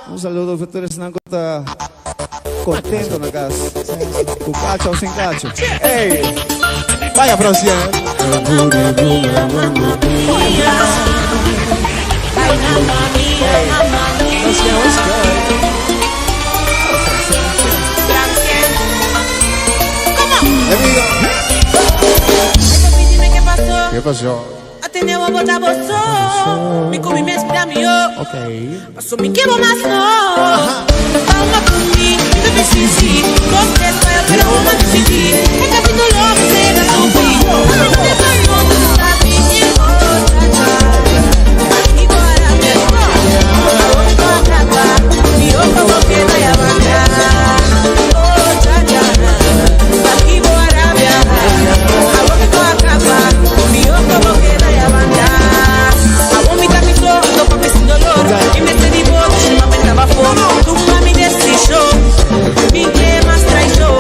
Un saludo para todos que están contentos na casa. Com cacho ou sem cacho. Ei! Vai a próxima. ¿Qué pasó? Atendeu a botar bolso, me comi mesmo pra mim, Ok. passou me queimou mais não. Palma por mim, eu preciso. Você só eu quero uma decidir. É capítulo louco, você vai sofrer. Você vai conta, você sabe que eu agora mesmo. Eu vou acabar, e eu vou querer a mandar. Oh, tchá, tchá, aqui vou arabiar. Eu vou acabar, e eu vou querer a mandar. A homem tá me dando, tô pra ver esse dolor. E me senti boa, deixa eu pensar fome. Tu mami desse show, ninguém mais traz show.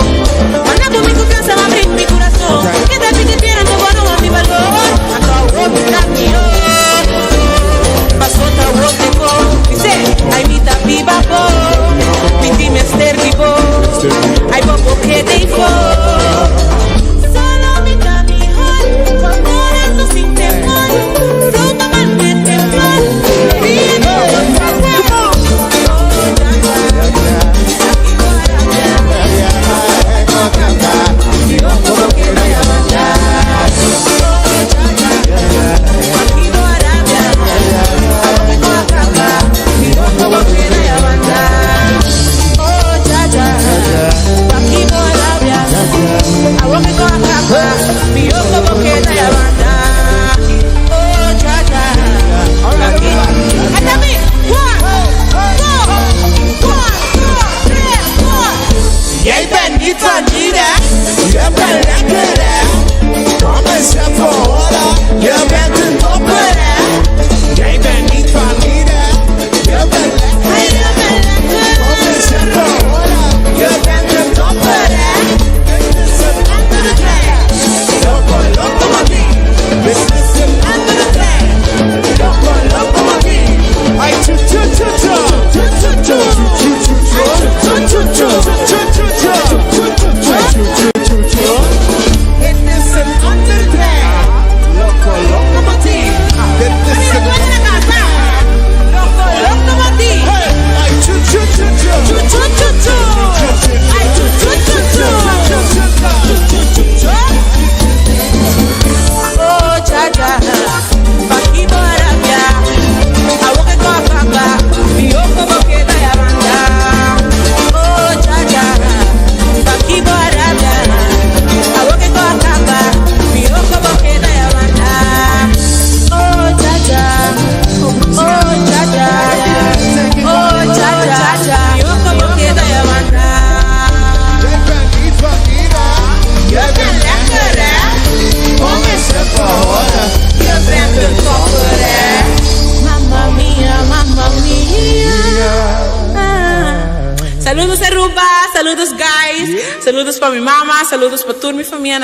Manda por mim confiança, abre meu coração. Que deve de pena, não vou não me valor. A tua roupa tá pior. Passou tá o outro cor. Dice, ai me dá viva pô. Me di me ster vivo. Ai bobo que dei for. Solo me dá mi hall. Corazón sin temor. Fruta mal me temor. Vivo. Saludos Aruba, saludos guys, saludos para mi mamá, saludos para toda mi familia.